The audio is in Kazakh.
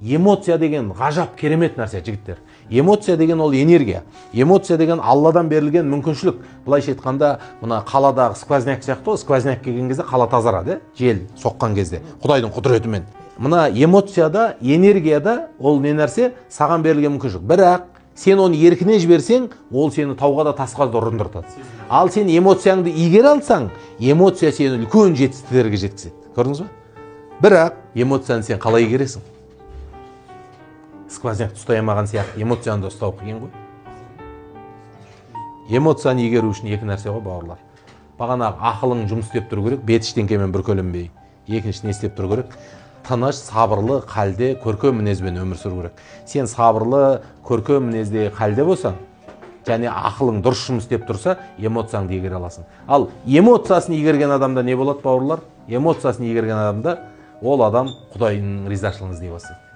эмоция деген ғажап керемет нәрсе, жігіттер. Эмоция деген ол энергия. Эмоция деген Алладан берілген мүмкіншілік. Былайша айтқанда, мына қаладағы сквозняк сияқты, сквозняк келген кезде қала тазарады, жел соққан кезде, Құдайдың құдіретімен. Мына эмоцияда, энергияда ол не нәрсе? Саған берілген мүмкіншілік. Бірақ сен оны еркіне жіберсең, ол сені тауға да тасқа да ұрындыртады. Ал сен эмоцияңды игере алсаң, эмоция сені үлкен жетістіктерге жеткізеді. Көрдіңіз бе? Бірақ эмоцияны сен қалай игересің? Сквознякты ұстай алмаған сияқты эмоцияны да ұстау қиын ғой. Эмоцияны игеру үшін екі нәрсе ғой, бауырлар. Бағанағы ақылың жұмыс істеп тұру керек, бет ештеңкемен бүркеленбей. Екінші не істеп тұру керек? Тыныш, сабырлы халде, көркем мінезбен өмір сүру керек. Сен сабырлы, көркем мінезде халде болсаң, және ақылың дұрыс жұмыс істеп тұрса, эмоцияңды игере аласың. Ал эмоциясын игерген адамда не болады, бауырлар? Эмоциясын игерген адамда ол адам Құдайдың ризашылығын іздей бастайды.